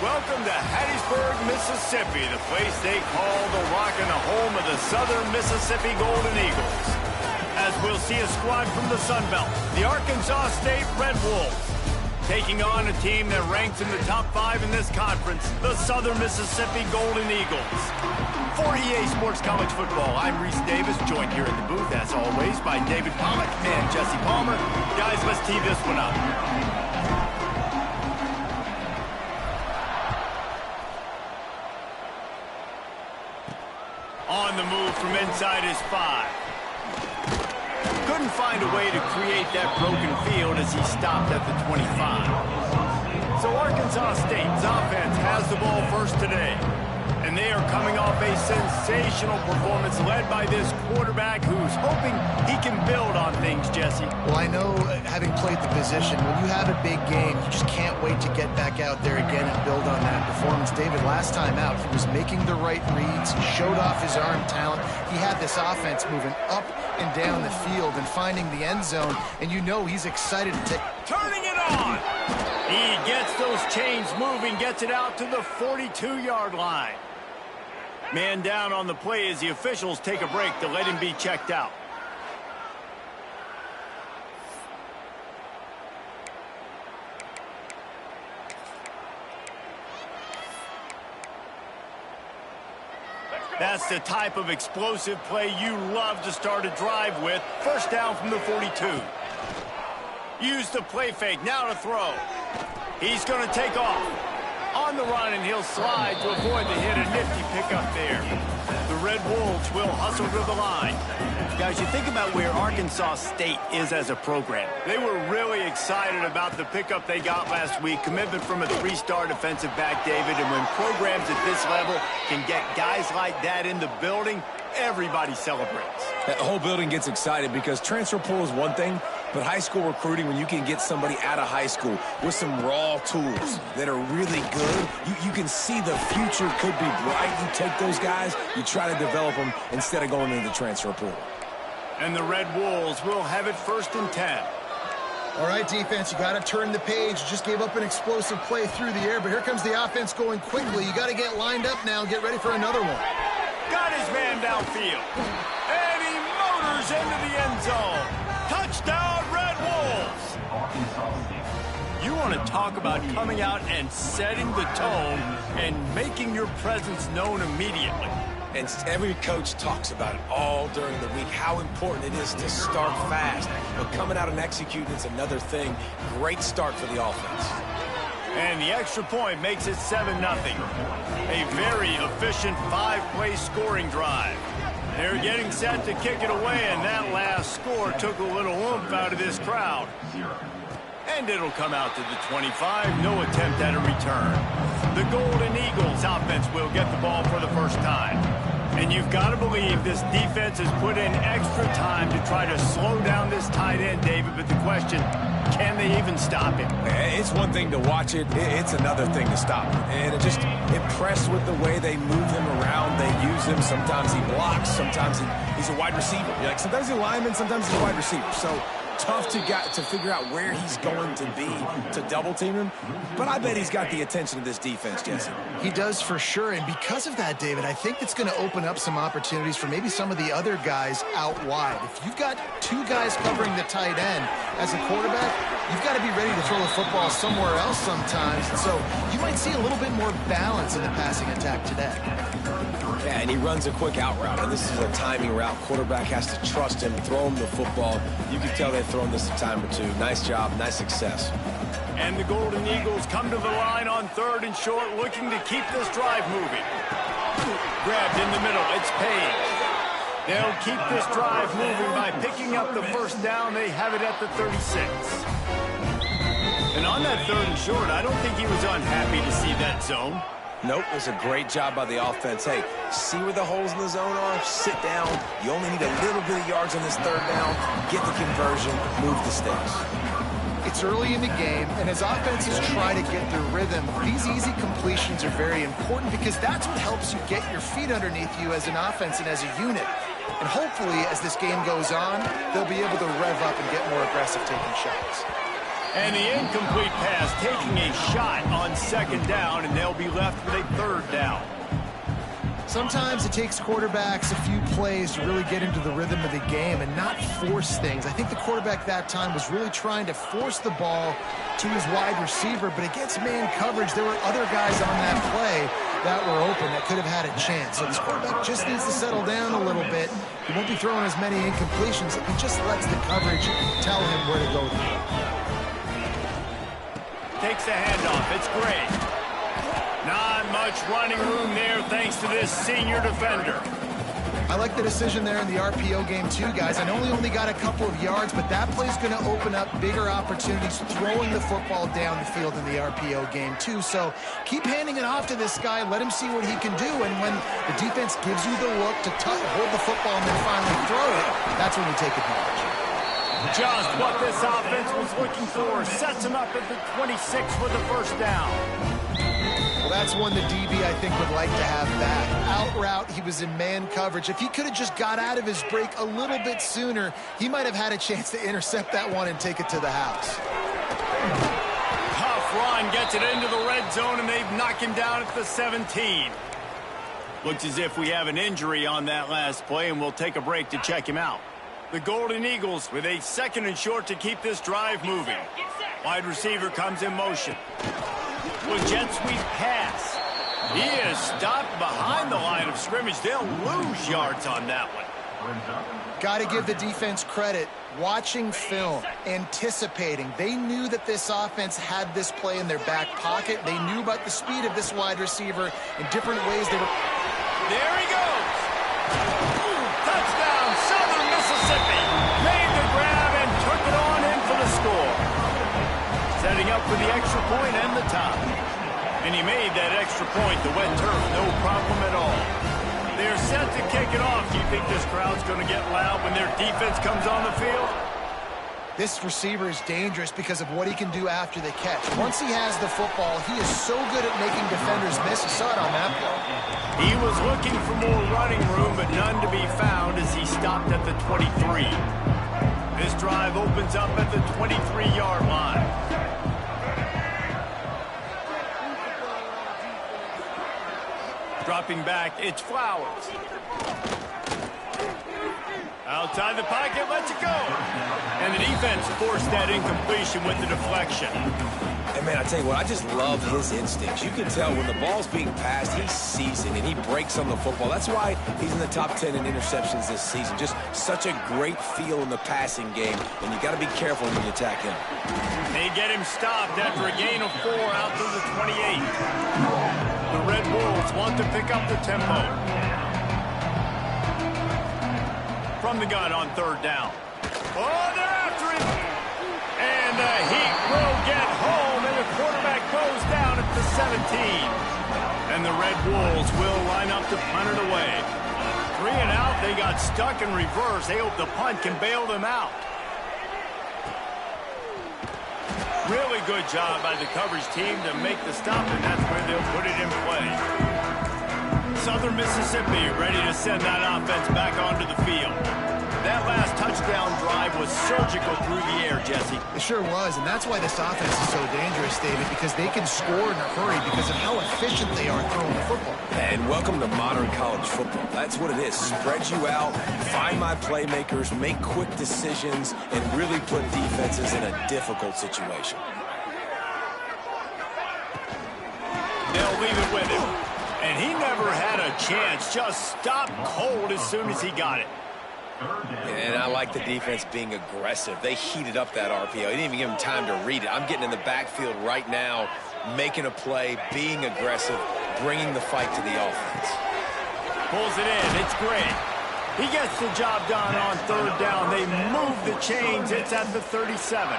Welcome to Hattiesburg, Mississippi, the place they call the Rock and the home of the Southern Mississippi Golden Eagles. As we'll see a squad from the Sun Belt, the Arkansas State Red Wolves, taking on a team that ranks in the top 5 in this conference, the Southern Mississippi Golden Eagles. For EA Sports College Football, I'm Reese Davis, joined here in the booth, as always, by David Pollack and Jesse Palmer. Guys, let's tee this one up. On the move from inside his 5. Couldn't find a way to create that broken field as he stopped at the 25. So Arkansas State's offense has the ball first today. And they are coming off a sensational performance led by this quarterback who's hoping he can build on things, Jesse. Well, I know, having played the position, when you have a big game, you just can't wait to get back out there again and build on that performance. David, last time out, he was making the right reads. He showed off his arm talent. He had this offense moving up and down the field and finding the end zone, and you know he's excited to take... Turning it on! He gets those chains moving, gets it out to the 42-yard line. Man down on the play as the officials take a break to let him be checked out. That's the type of explosive play you love to start a drive with. First down from the 42. Use the play fake, now to throw. He's going to take off. On the run, and he'll slide to avoid the hit. A nifty pickup there. The Red Wolves will hustle to the line. Guys, you think about where Arkansas State is as a program. They were really excited about the pickup they got last week. Commitment from a 3-star defensive back, David. And when programs at this level can get guys like that in the building, everybody celebrates. The whole building gets excited because transfer portal is one thing, but high school recruiting, when you can get somebody out of high school with some raw tools that are really good, you can see the future could be bright. You take those guys, you try to develop them instead of going into the transfer portal. And the Red Wolves will have it 1st and 10. All right, defense, you got to turn the page. You just gave up an explosive play through the air, but here comes the offense going quickly. You got to get lined up now and get ready for another one. Got his man downfield. And he motors into the end zone. Touchdown, Red Wolves. You want to talk about coming out and setting the tone and making your presence known immediately. And every coach talks about it all during the week, how important it is to start fast. But coming out and executing is another thing. Great start for the offense. And the extra point makes it 7-0. A very efficient 5-play scoring drive. They're getting set to kick it away, and that last score took a little oomph out of this crowd. And it'll come out to the 25. No attempt at a return. The Golden Eagles offense will get the ball for the first time. And you've got to believe this defense has put in extra time to try to slow down this tight end, David. But the question, can they even stop him? It's one thing to watch it. It's another thing to stop him. And just impressed with the way they move him around. They use him. Sometimes he blocks. Sometimes he's a wide receiver. Like sometimes he's a lineman. Sometimes he's a wide receiver. So tough to figure out where he's going to be to double team him. But I bet he's got the attention of this defense, Jesse. He does for sure. And because of that, David, I think it's going to open up some opportunities for maybe some of the other guys out wide. If you've got 2 guys covering the tight end as a quarterback, you've got to be ready to throw the football somewhere else sometimes. And so you might see a little bit more balance in the passing attack today. Yeah, and he runs a quick out route, and this is a timing route. Quarterback has to trust him, throw him the football. You can tell they've thrown this a time or two. Nice job, nice success. And the Golden Eagles come to the line on 3rd and short, looking to keep this drive moving. Grabbed in the middle, it's Page. They'll keep this drive moving by picking up the first down. They have it at the 36. And on that 3rd and short, I don't think he was unhappy to see that zone. Nope, it was a great job by the offense. Hey, see where the holes in the zone are? Sit down. You only need a little bit of yards on this 3rd down. Get the conversion. Move the sticks. It's early in the game, and as offenses try to get their rhythm, these easy completions are very important because that's what helps you get your feet underneath you as an offense and as a unit. And hopefully, as this game goes on, they'll be able to rev up and get more aggressive taking shots. And the incomplete pass taking a shot on second down, and they'll be left with a third down. Sometimes it takes quarterbacks a few plays to really get into the rhythm of the game and not force things. I think the quarterback that time was really trying to force the ball to his wide receiver, but against man coverage, there were other guys on that play that were open that could have had a chance. So this quarterback just needs to settle down a little bit. He won't be throwing as many incompletions. He just lets the coverage tell him where to go. Takes the handoff. It's great. Not much running room there thanks to this senior defender. I like the decision there in the RPO game too, guys. I know he only got a couple of yards, but that play's going to open up bigger opportunities throwing the football down the field in the RPO game too. So keep handing it off to this guy. Let him see what he can do. And when the defense gives you the look to hold the football and then finally throw it, that's when you take advantage. Just what this offense was looking for. Sets him up at the 26 for the first down. Well, that's one the DB, I think, would like to have back. Out route, he was in man coverage. If he could have just got out of his break a little bit sooner, he might have had a chance to intercept that one and take it to the house. Tough run, gets it into the red zone, and they've knocked him down at the 17. Looks as if we have an injury on that last play, and we'll take a break to check him out. The Golden Eagles with a 2nd and short to keep this drive moving. Wide receiver comes in motion. With jet sweep pass. He is stopped behind the line of scrimmage. They'll lose yards on that one. Got to give the defense credit. Watching film, anticipating. They knew that this offense had this play in their back pocket. They knew about the speed of this wide receiver in different ways. They were. There he goes. Touchdown, Southern Mississippi. Made the grab and took it on in for the score. Setting up for the extra point and the top. And he made that extra point, the wet turf, no problem at all. They're set to kick it off. Do you think this crowd's going to get loud when their defense comes on the field? This receiver is dangerous because of what he can do after the catch. Once he has the football, he is so good at making defenders miss. You saw it on that play. He was looking for more running room, but none to be found as he stopped at the 23. This drive opens up at the 23-yard line. Dropping back, it's Flowers. Outside the pocket, lets it go. And the defense forced that incompletion with the deflection. And man, I tell you what, I just love his instincts. You can tell when the ball's being passed, he sees it and he breaks on the football. That's why he's in the top 10 in interceptions this season. Just such a great feel in the passing game, and you got to be careful when you attack him. They get him stopped after a gain of 4 out to the 28. The Red Wolves want to pick up the tempo. From the gun on 3rd down. Oh, they're after him. And the Heat will get home, and the quarterback goes down at the 17. And the Red Wolves will line up to punt it away. 3 and out, they got stuck in reverse. They hope the punt can bail them out. Really good job by the coverage team to make the stop, and that's where they'll put it in play. Southern Mississippi ready to send that offense back onto the field. That last touchdown drive was surgical through the air, Jesse. It sure was, and that's why this offense is so dangerous, David, because they can score in a hurry because of how efficient they are throwing the football. And welcome to modern college football. That's what it is. Spread you out, find my playmakers, make quick decisions, and really put defenses in a difficult situation. They'll leave it with him. And he never had a chance. Just stopped cold as soon as he got it. And I like the defense being aggressive. They heated up that RPO. He didn't even give him time to read it. I'm getting in the backfield right now, making a play, being aggressive, bringing the fight to the offense. Pulls it in. It's great. He gets the job done on 3rd down. They move the chains. It's at the 37.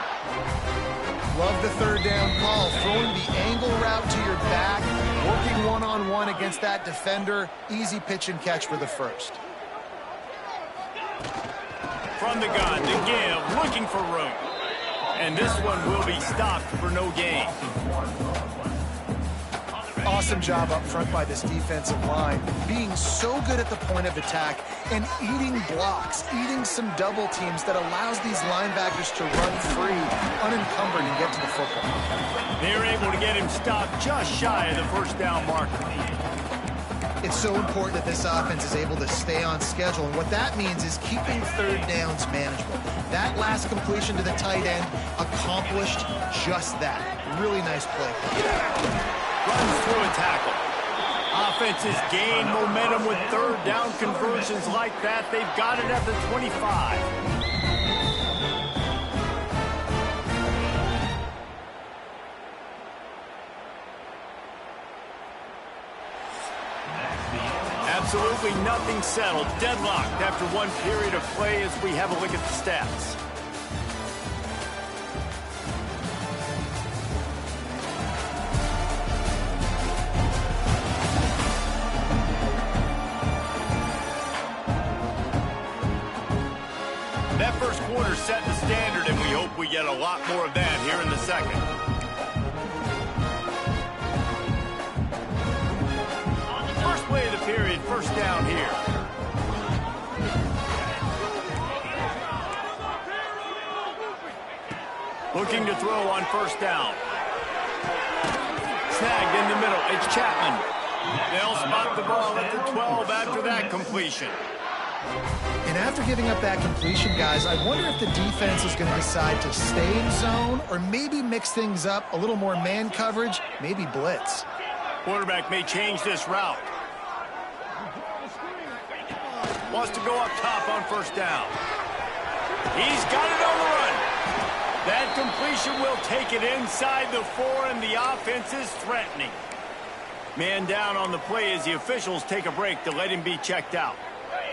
Love the 3rd down call. Throwing the angle route to your back, working one-on-one against that defender. Easy pitch and catch for the first. From the gun, the give, looking for room. And this one will be stopped for no gain. Awesome job up front by this defensive line, being so good at the point of attack and eating blocks, eating some double teams that allows these linebackers to run free unencumbered and get to the football. They're able to get him stopped just shy of the first down marker. It's so important that this offense is able to stay on schedule, and what that means is keeping third downs manageable. That last completion to the tight end accomplished just that. Really nice play. Runs through a tackle. Offenses gain momentum with third down conversions like that. They've got it at the 25. Absolutely nothing settled. Deadlocked after one period of play as we have a look at the stats. That first quarter set the standard, and we hope we get a lot more of that here in the second. First play of the period, first down here. Looking to throw on first down. Snagged in the middle. It's Chapman. They'll spot the ball at the 12 after that completion. And after giving up that completion, guys, I wonder if the defense is going to decide to stay in zone or maybe mix things up, a little more man coverage, maybe blitz. Quarterback may change this route. Wants to go up top on first down. He's got it on the run. That completion will take it inside the 4, and the offense is threatening. Man down on the play as the officials take a break to let him be checked out.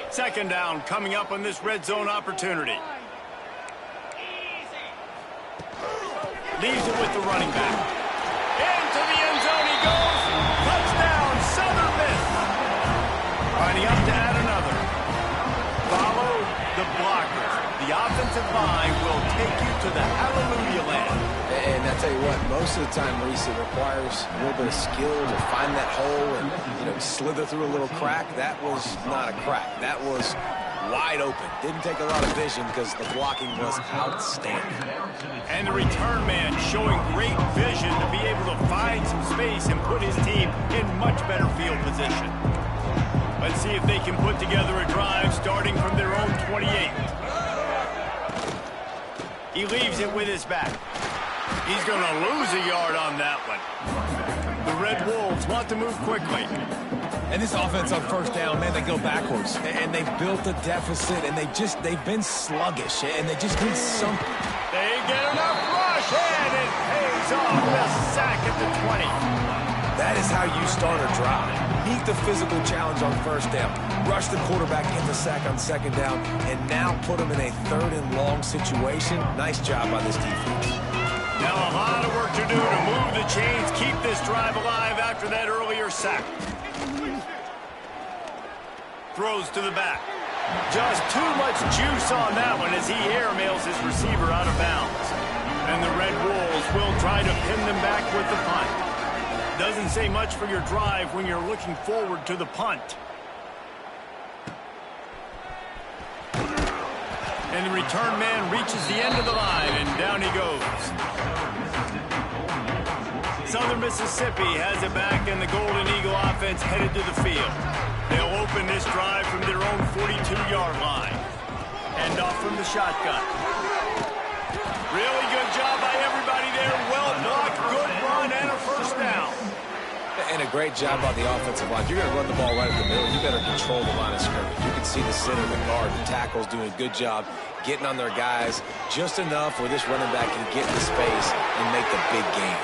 Second down coming up on this red zone opportunity. Leaves it with the running back. Into the end zone he goes. Touchdown, Southern Miss. Lining up to add another. Follow the blockers. The offensive line will take you to the hallelujah land. And I tell you what, most of the time, Reese, it requires a little bit of skill to find that hole and, slither through a little crack. That was not a crack. That was wide open. Didn't take a lot of vision because the blocking was outstanding. And the return man showing great vision to be able to find some space and put his team in much better field position. Let's see if they can put together a drive starting from their own 28. He leaves it with his back. He's going to lose a yard on that one. The Red Wolves want to move quickly. And this offense on first down, man, they go backwards. And they've built a deficit, and they've been sluggish, and they just need something. They get enough rush, and it pays off the sack at the 20. That is how you start a drive. Meet the physical challenge on first down. Rush the quarterback, get the sack on second down, and now put him in a third and long situation. Nice job by this defense. Now a lot of work to do to move the chains, keep this drive alive after that earlier sack. Throws to the back. Just too much juice on that one as he airmails his receiver out of bounds. And the Red Wolves will try to pin them back with the punt. Doesn't say much for your drive when you're looking forward to the punt. And the return man reaches the end of the line, and down he goes. Southern Mississippi has it back, and the Golden Eagle offense headed to the field. They'll open this drive from their own 42-yard line. End off from the shotgun. Really good job by everybody there. Well blocked, good run, and a first down. And a great job by the offensive line. You're going to run the ball right at the middle. You better control the line of scrimmage. You can see the center, the guard, the tackles doing a good job getting on their guys just enough where this running back can get into space and make the big game.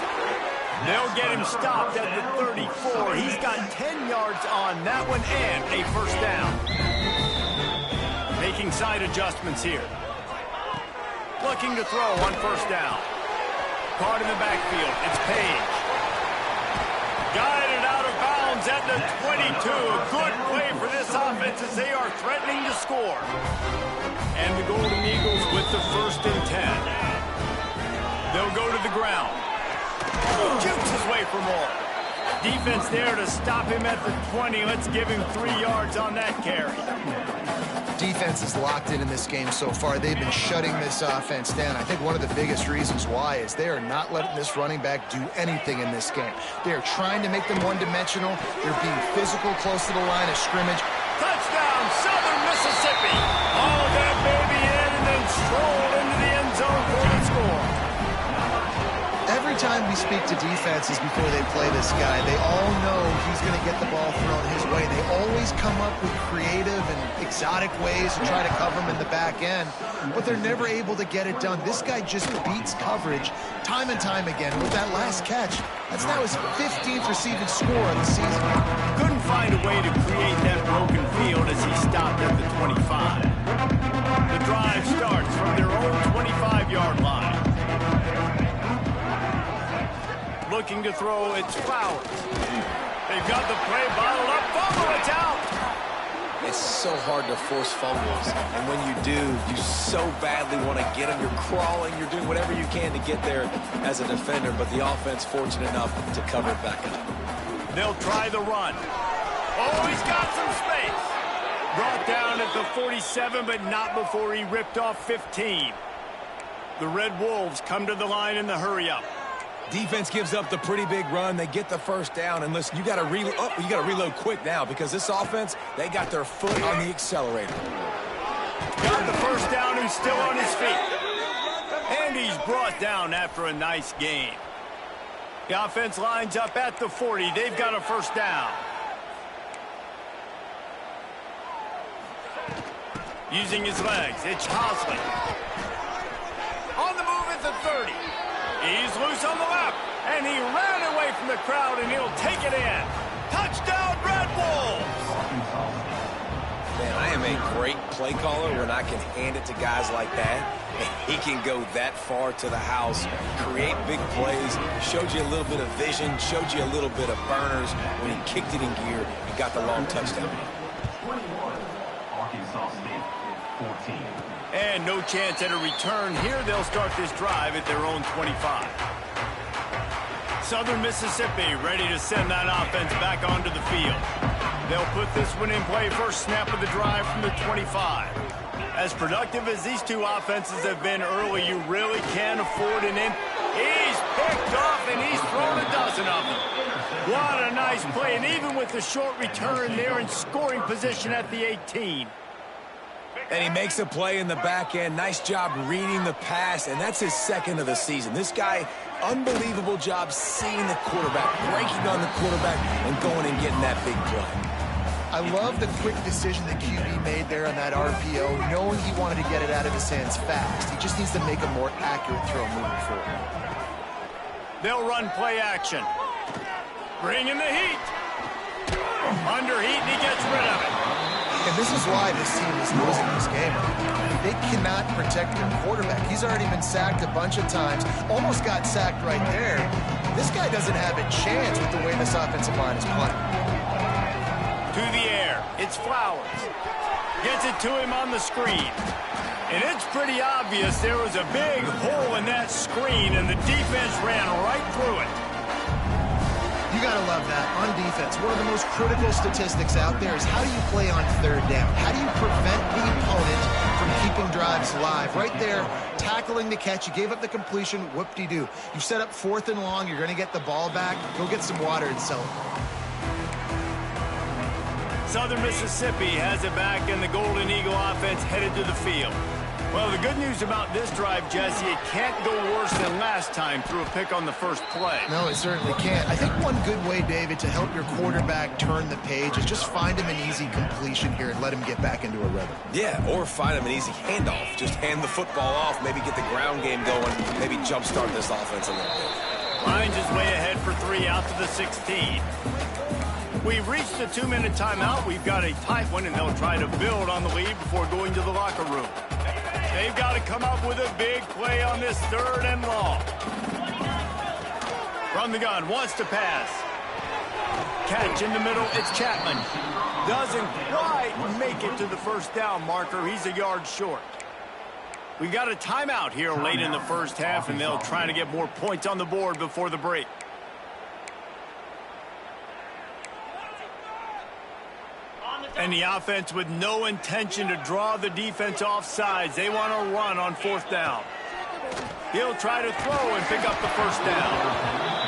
They'll get him stopped at the 34. He's got 10 yards on that one and a first down. Making side adjustments here. Looking to throw on first down. Caught in the backfield. It's Page. Guided out of bounds at the 22. A good play for this offense as they are threatening to score. And the Golden Eagles with the 1st and 10. They'll go to the ground. Jukes his way for more. Defense there to stop him at the 20. Let's give him 3 yards on that carry. Defense is locked in this game so far. They've been shutting this offense down. I think one of the biggest reasons why is they are not letting this running back do anything in this game. They are trying to make them one-dimensional. They're being physical close to the line of scrimmage. Touchdown, Southern Mississippi. All that baby in and then strolled into the end zone for the score. Every time we speak to defenses before they play this guy, they all know he's going to get the ball thrown his way. They always come up with creative and exotic ways to try to cover him in the back end, but they're never able to get it done. This guy just beats coverage time and time again. With that last catch, that's now his 15th receiving score of the season. Couldn't find a way to create that broken field as he stopped at the 25. The drive starts from their own 25-yard line. Looking to throw, it's Flowers. They've got the play bottled up. Fumble, it's out. It's so hard to force fumbles, and when you do, you so badly want to get them. You're crawling, you're doing whatever you can to get there as a defender, but the offense fortunate enough to cover it back up. They'll try the run. Oh, he's got some space. Brought down at the 47, but not before he ripped off 15. The Red Wolves come to the line in the hurry-up. Defense gives up the pretty big run. They get the first down, and listen, you got to reload quick now because this offense, they got their foot on the accelerator. Got the first down, who's still on his feet. And he's brought down after a nice game. The offense lines up at the 40. They've got a first down. Using his legs, it's Hosley. On the move at the 30. He's loose on the left, and he ran away from the crowd, and he'll take it in. Touchdown, Red Wolves! Man, I am a great play caller when I can hand it to guys like that. He can go that far to the house, create big plays, showed you a little bit of vision, showed you a little bit of burners when he kicked it in gear and got the long touchdown. 21, Arkansas State, 14. And no chance at a return here. They'll start this drive at their own 25. Southern Mississippi ready to send that offense back onto the field. They'll put this one in play first snap of the drive from the 25. As productive as these two offenses have been early, you really can't afford an in. He's picked off and he's thrown a dozen of them. What a nice play, and even with the short return, they're in scoring position at the 18. And he makes a play in the back end. Nice job reading the pass, and that's his second of the season. This guy, unbelievable job seeing the quarterback, breaking on the quarterback, and going and getting that big play. I love the quick decision that QB made there on that RPO, knowing he wanted to get it out of his hands fast. He just needs to make a more accurate throw moving forward. They'll run play action. Bring in the heat. Under heat, and he gets rid of it. And this is why this team is losing this game. They cannot protect their quarterback. He's already been sacked a bunch of times, almost got sacked right there. This guy doesn't have a chance with the way this offensive line is playing. To the air, it's Flowers. Gets it to him on the screen. And it's pretty obvious there was a big hole in that screen, and the defense ran right through it. You got to love that. On defense, one of the most critical statistics out there is how do you play on third down? How do you prevent the opponent from keeping drives live? Right there, tackling the catch. You gave up the completion. Whoop-de-doo. You set up 4th and long. You're going to get the ball back. Go get some water and sell it. Southern Mississippi has it back, and the Golden Eagle offense headed to the field. Well, the good news about this drive, Jesse, it can't go worse than last time through a pick on the first play. No, it certainly can't. I think one good way, David, to help your quarterback turn the page is just find him an easy completion here and let him get back into a rhythm. Yeah, or find him an easy handoff. Just hand the football off, maybe get the ground game going, maybe jumpstart this offense a little bit. Lions is way ahead for 3 out to the 16. We've reached the 2-minute timeout. We've got a tight one, and they'll try to build on the lead before going to the locker room. They've got to come up with a big play on this 3rd and long. From the gun, wants to pass. Catch in the middle, it's Chapman. Doesn't quite make it to the first down marker. He's a yard short. We got a timeout here late in the first half, and they'll try to get more points on the board before the break. And the offense with no intention to draw the defense off sides. They want to run on 4th down. He'll try to throw and pick up the 1st down.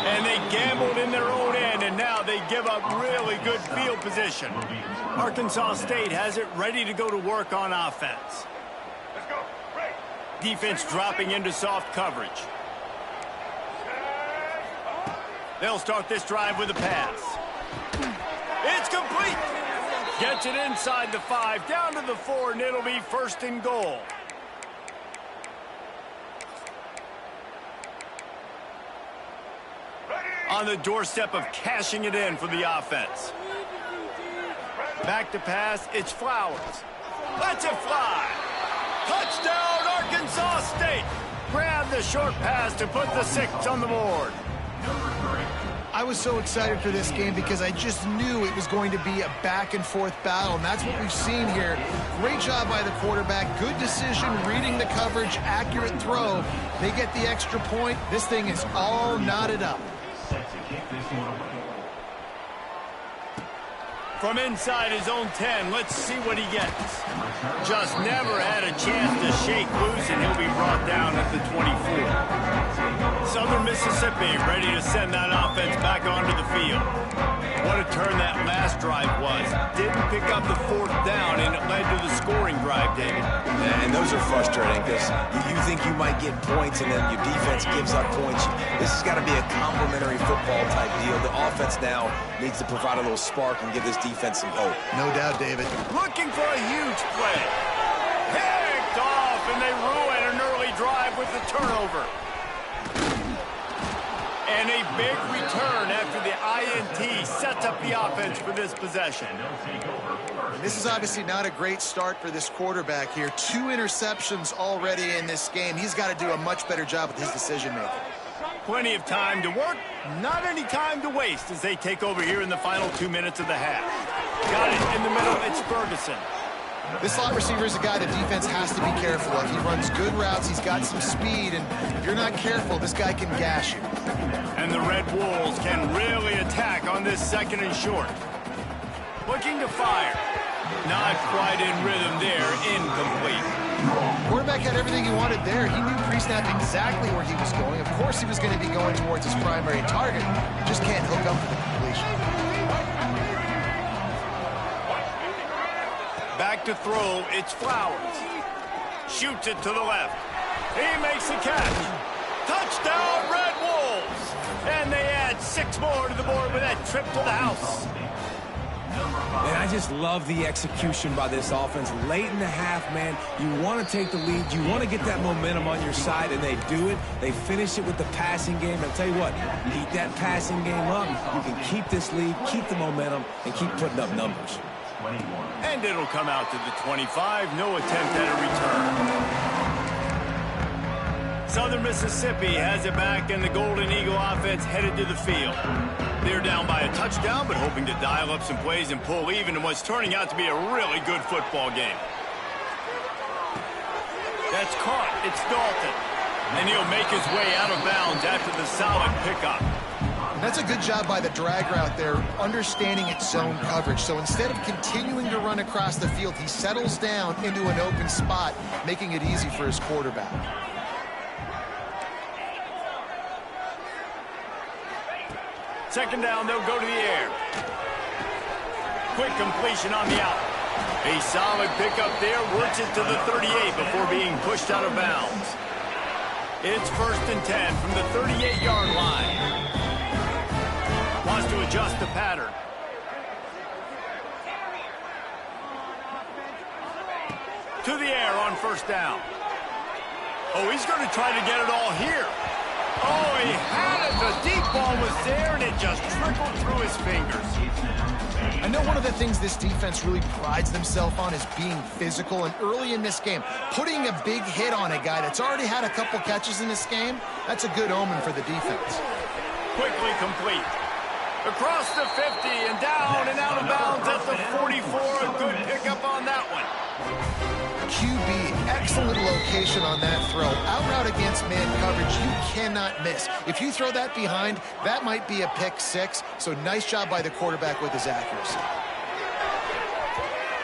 And they gambled in their own end, and now they give up really good field position. Arkansas State has it ready to go to work on offense. Defense dropping into soft coverage. They'll start this drive with a pass. It's complete. Gets it inside the 5, down to the 4, and it'll be 1st and goal. On the doorstep of cashing it in for the offense. Back to pass, it's Flowers. Lets it fly. Touchdown, Arkansas State. Grab the short pass to put the 6 on the board. I was so excited for this game because I just knew it was going to be a back-and-forth battle, and that's what we've seen here. Great job by the quarterback. Good decision, reading the coverage, accurate throw. They get the extra point. This thing is all knotted up. From inside his own 10, let's see what he gets. Just never had a chance to shake loose, and he'll be brought down at the 24. Southern Mississippi ready to send that offense back onto the field. What a turn that last drive was. Didn't pick up the 4th down, and it led to the scoring drive, David. And those are frustrating because you think you might get points, and then your defense gives up points. This has got to be a complimentary football type deal. The offense now needs to provide a little spark and give this defense some hope. No doubt, David. Looking for a huge play. Picked off, and they ruin an early drive with the turnover. And a big return after the INT sets up the offense for this possession. This is obviously not a great start for this quarterback here. 2 interceptions already in this game. He's got to do a much better job with his decision-making. Plenty of time to work, not any time to waste as they take over here in the final 2 minutes of the half. Got it in the middle, it's Ferguson. This slot receiver is a guy the defense has to be careful of. He runs good routes, he's got some speed, and if you're not careful, this guy can gash you. And the Red Wolves can really attack on this 2nd and short. Looking to fire. Not quite in rhythm there, incomplete. Quarterback had everything he wanted there. He knew pre-snap exactly where he was going. Of course he was going to be going towards his primary target. Just can't hook up for the completion. Back to throw, it's Flowers. Shoots it to the left. He makes the catch. Touchdown, Red Wolves! And they add 6 more to the board with that trip to the house. And I just love the execution by this offense. Late in the half, man, you want to take the lead. You want to get that momentum on your side, and they do it. They finish it with the passing game. I'll tell you what, keep that passing game up. You can keep this lead, keep the momentum, and keep putting up numbers. And it'll come out to the 25. No attempt at a return. Southern Mississippi has it back, and the Golden Eagle offense headed to the field. They're down by a touchdown, but hoping to dial up some plays and pull even in what's turning out to be a really good football game. That's caught. It's Dalton. And he'll make his way out of bounds after the solid pickup. That's a good job by the drag route there, understanding its zone coverage. So instead of continuing to run across the field, he settles down into an open spot, making it easy for his quarterback. Second down, they'll go to the air. Quick completion on the out. A solid pickup there, works it to the 38 before being pushed out of bounds. It's 1st and 10 from the 38-yard line. Wants to adjust the pattern. To the air on 1st down. Oh, he's going to try to get it all here. Oh, he had it. The deep ball was there, and it just trickled through his fingers. I know one of the things this defense really prides themselves on is being physical, and early in this game, putting a big hit on a guy that's already had a couple catches in this game, that's a good omen for the defense. Quickly complete. Across the 50 and down and out of bounds at the 44. A good pickup on that one. QB, excellent location on that throw. Out route against man coverage, you cannot miss. If you throw that behind, that might be a pick 6. So nice job by the quarterback with his accuracy.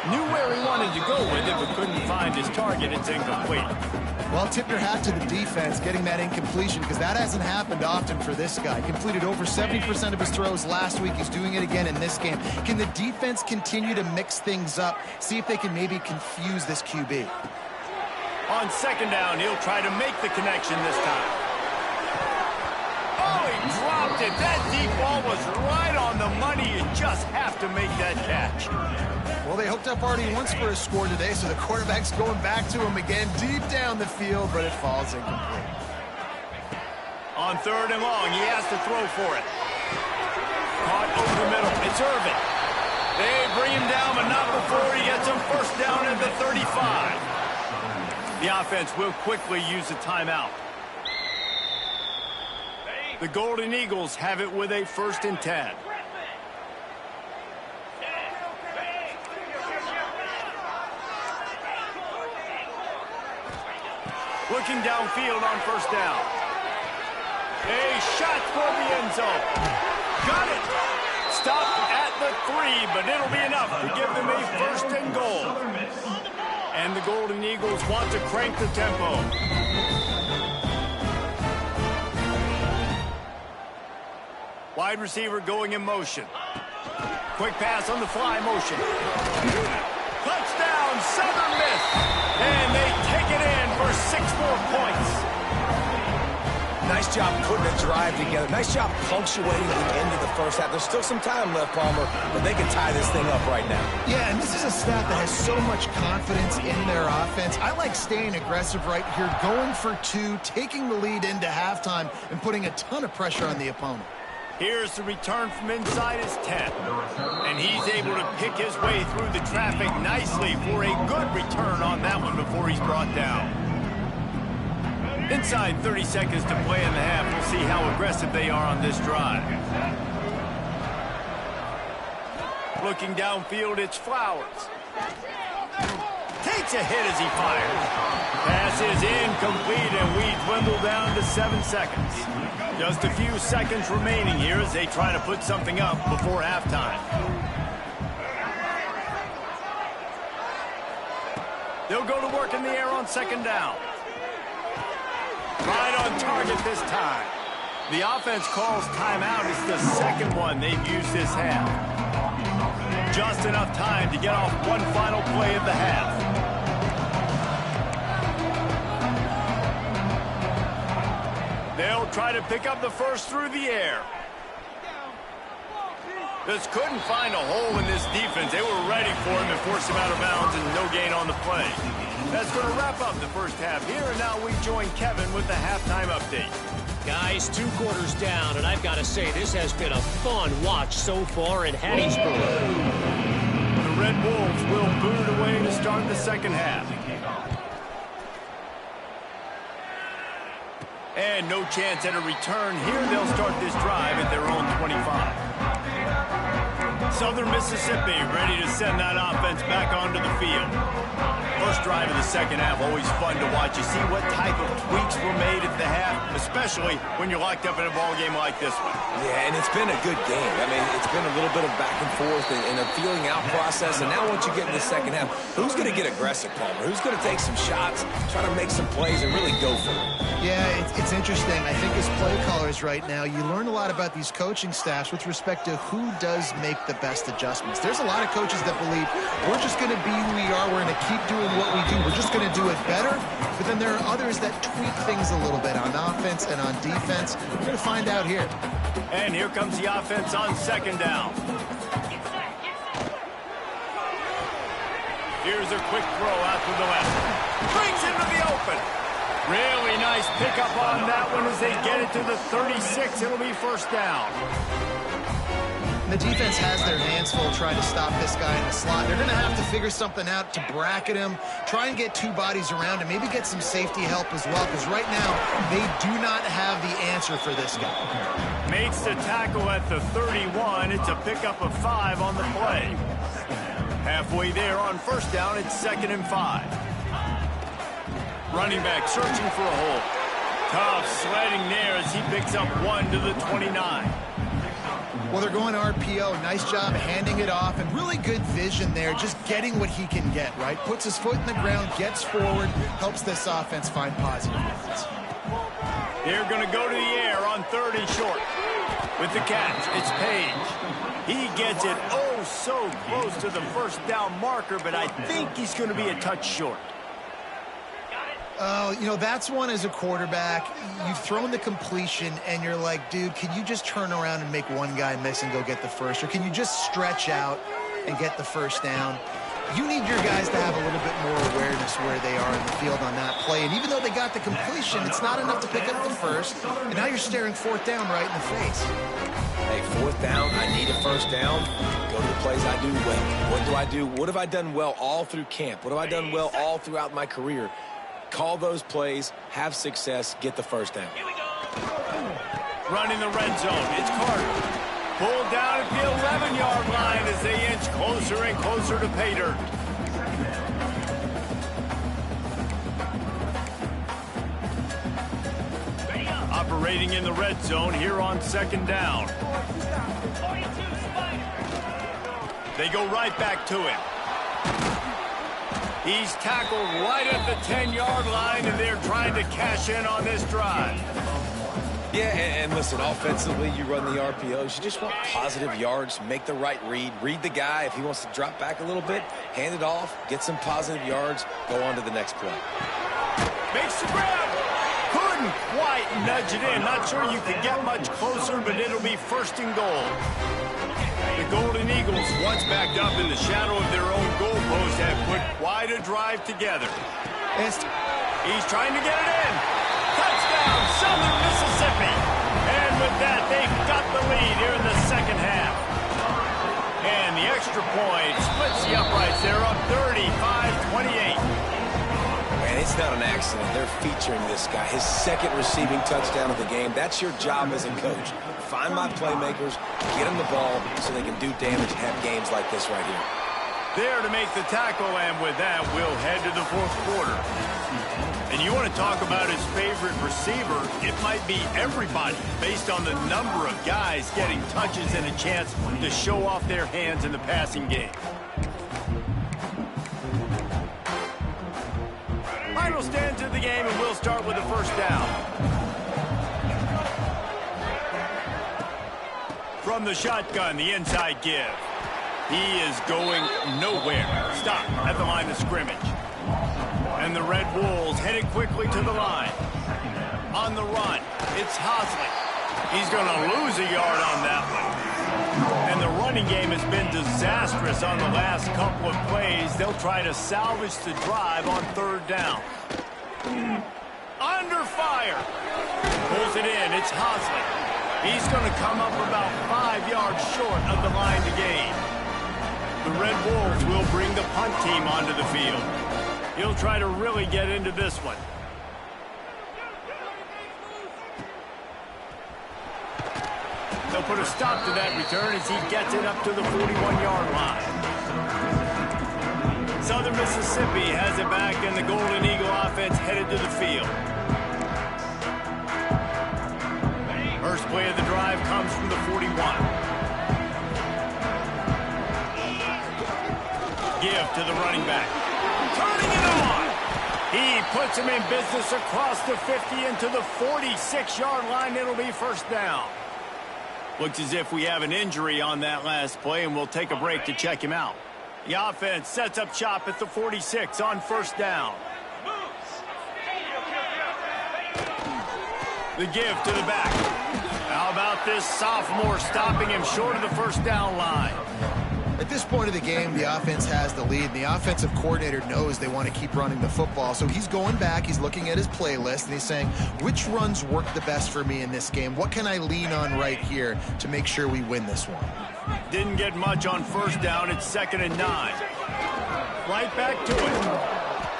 Knew where he wanted to go with it, but couldn't find his target. It's incomplete. Well, tip your hat to the defense getting that incompletion, because that hasn't happened often for this guy. Completed over 70% of his throws last week. He's doing it again in this game. Can the defense continue to mix things up? See if they can maybe confuse this QB. On second down, he'll try to make the connection this time. Oh, he dropped it. That deep ball was right on the money. You just have to make that catch. Well, they hooked up already once for a score today, so the quarterback's going back to him again deep down the field, but it falls incomplete. On third and long, he has to throw for it. Caught over the middle. It's Irvin. They bring him down, but not before he gets him first down at the 35. The offense will quickly use a timeout. The Golden Eagles have it with a 1st and 10. Looking downfield on first down. A shot for the end zone. Got it. Stopped at the 3, but it'll be enough to give them a 1st and goal. And the Golden Eagles want to crank the tempo. Wide receiver going in motion. Quick pass on the fly motion. Touchdown, Southern Miss. And they take it in for 6 more points. Nice job putting a drive together. Nice job punctuating the end of the first half. There's still some time left, Palmer, but they can tie this thing up right now. Yeah, and this is a staff that has so much confidence in their offense. I like staying aggressive right here, going for 2, taking the lead into halftime, and putting a ton of pressure on the opponent. Here's the return from inside his 10. And he's able to pick his way through the traffic nicely for a good return on that one before he's brought down. Inside 30 seconds to play in the half. We'll see how aggressive they are on this drive. Looking downfield, it's Flowers. Takes a hit as he fires. Pass is incomplete, and we dwindle down to 7 seconds. Just a few seconds remaining here as they try to put something up before halftime. They'll go to work in the air on second down. Right on target this time. The offense calls timeout. It's the second one they've used this half. Just enough time to get off one final play of the half. They'll try to pick up the first through the air. Just couldn't find a hole in this defense. They were ready for him and forced him out of bounds, and no gain on the play. That's going to wrap up the first half here, and now we join Kevin with the halftime update. Guys, 2 quarters down, and I've got to say, this has been a fun watch so far in Hattiesburg. The Red Wolves will boot it away to start the second half. And no chance at a return here. They'll start this drive at their own 25. Southern Mississippi ready to send that offense back onto the field. First drive of the second half, always fun to watch. You see what type of tweaks were made at the half, especially when you're locked up in a ball game like this one. Yeah, and it's been a good game. I mean, it's been a little bit of back and forth and a feeling out process. And now once you get in the second half, who's going to get aggressive, Palmer? Who's going to take some shots, try to make some plays, and really go for it? Yeah, it's interesting. I think as play callers right now, you learn a lot about these coaching staffs with respect to who does make the best adjustments. There's a lot of coaches that believe we're just going to be who we are. We're going to keep doing what we do. We're just going to do it better. But then there are others that tweak things a little bit on offense and on defense. We're going to find out here. And here comes the offense on second down. Here's a quick throw out to the left. Brings into the open. Really nice pickup on that one as they get it to the 36. It'll be first down. The defense has their hands full trying to stop this guy in the slot. They're going to have to figure something out to bracket him, try and get 2 bodies around him, maybe get some safety help as well, because right now they do not have the answer for this guy. Makes the tackle at the 31. It's a pickup of 5 on the play. Halfway there on first down, it's 2nd and 5. Running back searching for a hole. Tough sledding there as he picks up 1 to the 29. Well, they're going RPO. Nice job handing it off, and really good vision there, just getting what he can get, right? Puts his foot in the ground, gets forward, helps this offense find positive yards. They're going to go to the air on 3rd and short. With the catch, it's Page. He gets it oh so close to the first down marker, but I think he's going to be a touch short. Oh, you know, that's one as a quarterback. You've thrown the completion, and you're like, dude, can you just turn around and make one guy miss and go get the first? Or can you just stretch out and get the first down? You need your guys to have a little bit more awareness where they are in the field on that play. And even though they got the completion, it's not enough to pick up the first. And now you're staring 4th down right in the face. Hey, 4th down, I need a first down. Go to the plays I do well. What do I do? What have I done well all through camp? What have I done well all throughout my career? Call those plays, have success, get the first down. Running the red zone, it's Carter. Pulled down at the 11-yard line as they inch closer and closer to pay dirt. Operating in the red zone here on 2nd down. They go right back to him. He's tackled right at the 10-yard line, and they're trying to cash in on this drive. Yeah, and listen, offensively, you run the RPOs. You just want positive yards, make the right read the guy. If he wants to drop back a little bit, hand it off, get some positive yards, go on to the next play. Makes the grab. Couldn't quite nudge it in. Not sure you could get much closer, but it'll be 1st and goal. The Golden Eagles, once backed up in the shadow of their own goalpost, have put quite a drive together. He's trying to get it in. Touchdown, Southern Mississippi. And with that, they've got the lead here in the 2nd half. And the extra point splits the uprights. They're up 35-28. Man, it's not an accident. They're featuring this guy. His 2nd receiving touchdown of the game. That's your job as a coach. Find my playmakers, get them the ball so they can do damage and have games like this right here. There to make the tackle, and with that, we'll head to the 4th quarter. And you want to talk about his favorite receiver, it might be everybody based on the number of guys getting touches and a chance to show off their hands in the passing game. Final stands of the game, and we'll start with the 1st down. From the shotgun, the inside give. He is going nowhere. Stop at the line of scrimmage. And the Red Wolves headed quickly to the line. On the run, it's Hosley. He's going to lose a yard on that one. And the running game has been disastrous on the last couple of plays. They'll try to salvage the drive on 3rd down. Under fire. Pulls it in. It's Hosley. He's going to come up about 5 yards short of the line to gain. The Red Wolves will bring the punt team onto the field. He'll try to really get into this one. They'll put a stop to that return as he gets it up to the 41-yard line. Southern Mississippi has it back, and the Golden Eagle offense headed to the field. First play of the drive comes from the 41. Give to the running back. Turning it on. He puts him in business across the 50 into the 46-yard line. It'll be 1st down. Looks as if we have an injury on that last play, and we'll take a break to check him out. The offense sets up shop at the 46 on 1st down. The give to the back. How about this sophomore stopping him short of the 1st down line? At this point of the game, the offense has the lead, and the offensive coordinator knows they want to keep running the football. So he's going back, he's looking at his playlist, and he's saying, which runs work the best for me in this game? What can I lean on right here to make sure we win this one? Didn't get much on 1st down. It's 2nd and 9. Right back to it.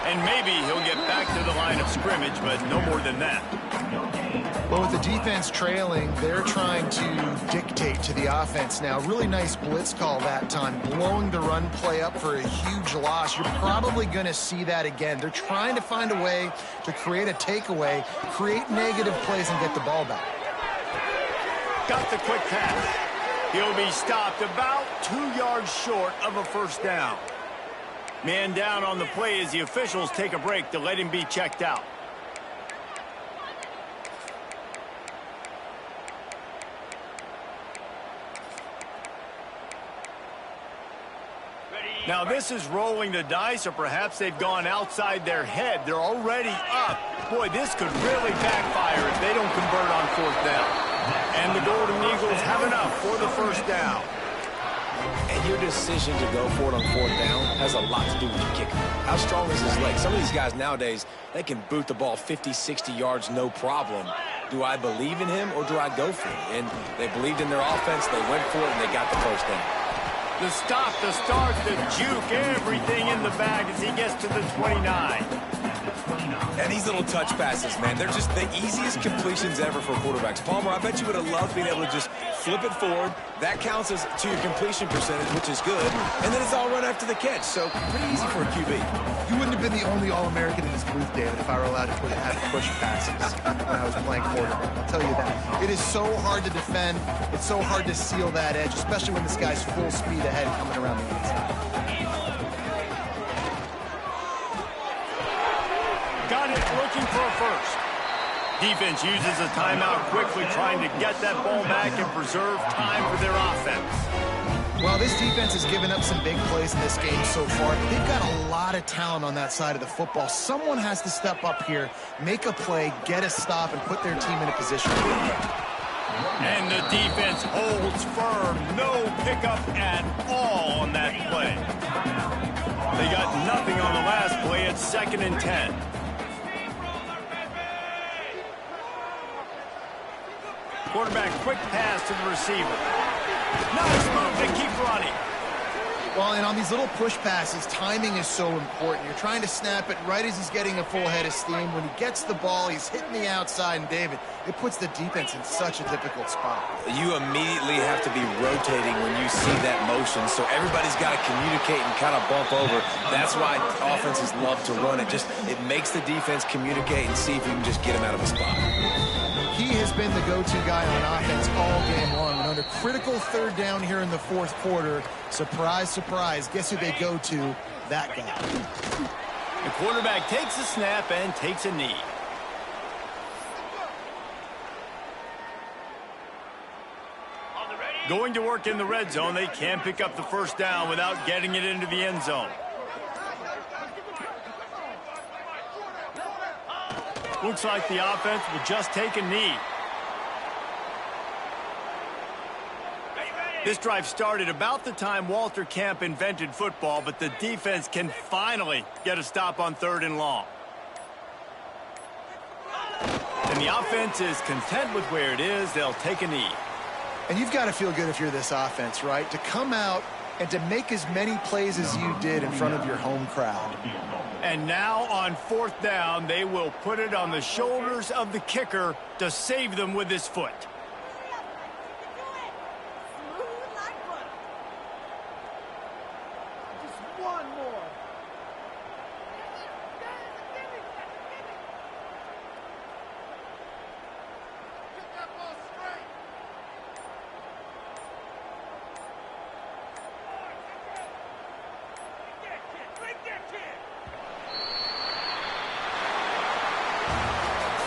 And maybe he'll get back to the line of scrimmage, but no more than that. Well, with the defense trailing, they're trying to dictate to the offense now. Really nice blitz call that time, blowing the run play up for a huge loss. You're probably going to see that again. They're trying to find a way to create a takeaway, create negative plays, and get the ball back. Got the quick pass. He'll be stopped about 2 yards short of a first down. Man down on the play as the officials take a break to let him be checked out. Now this is rolling the dice, or perhaps they've gone outside their head. They're already up. Boy, this could really backfire if they don't convert on fourth down. And the Golden Eagles have enough for the first down. And your decision to go for it on fourth down has a lot to do with your kicker. How strong is his leg? Some of these guys nowadays, they can boot the ball 50, 60 yards, no problem. Do I believe in him or do I go for it? And they believed in their offense, they went for it, and they got the first down. The stop, the start, the juke, everything in the bag as he gets to the 29. And these little touch passes, man, they're just the easiest completions ever for quarterbacks. Palmer, I bet you would have loved being able to just flip it forward. That counts as to your completion percentage, which is good. And then it's all run after the catch, so pretty easy for a QB. You wouldn't have been the only All-American in this booth, David, if I were allowed to have push passes when I was playing quarterback. I'll tell you that. It is so hard to defend. It's so hard to seal that edge, especially when this guy's full speed ahead coming around the inside. Got it, looking for a first. Defense uses a timeout quickly, trying to get that ball back and preserve time for their offense. Well, this defense has given up some big plays in this game so far, but they've got a lot of talent on that side of the football. Someone has to step up here, make a play, get a stop, and put their team in a position to win. And the defense holds firm. No pickup at all on that play. They got nothing on the last play. It's 2nd and 10. Quarterback, quick pass to the receiver. Nice move to keep running. Well, and on these little push passes, timing is so important. You're trying to snap it right as he's getting a full head of steam. When he gets the ball, he's hitting the outside, and David, it puts the defense in such a difficult spot. You immediately have to be rotating when you see that motion, so everybody's got to communicate and kind of bump over. That's why offenses love to run it. It makes the defense communicate and see if you can just get him out of a spot. He has been the go-to guy on offense all game long. And under critical third down here in the fourth quarter, surprise, surprise, guess who they go to? That guy. The quarterback takes a snap and takes a knee. Going to work in the red zone, they can't pick up the first down without getting it into the end zone. Looks like the offense will just take a knee. This drive started about the time Walter Camp invented football, but the defense can finally get a stop on 3rd and long. And the offense is content with where it is. They'll take a knee. And you've got to feel good if you're this offense, right? To come out and to make as many plays as you did in front of your home crowd. And now on 4th down, they will put it on the shoulders of the kicker to save them with his foot.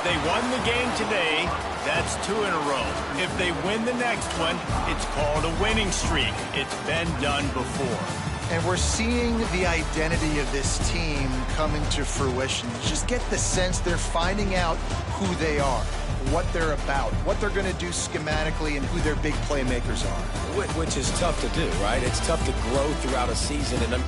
They won the game today. That's 2 in a row. If they win the next one, it's called a winning streak. It's been done before. And we're seeing the identity of this team coming to fruition. Just get the sense they're finding out who they are, what they're about, what they're going to do schematically, and who their big playmakers are. Which is tough to do, right? It's tough to grow throughout a season, and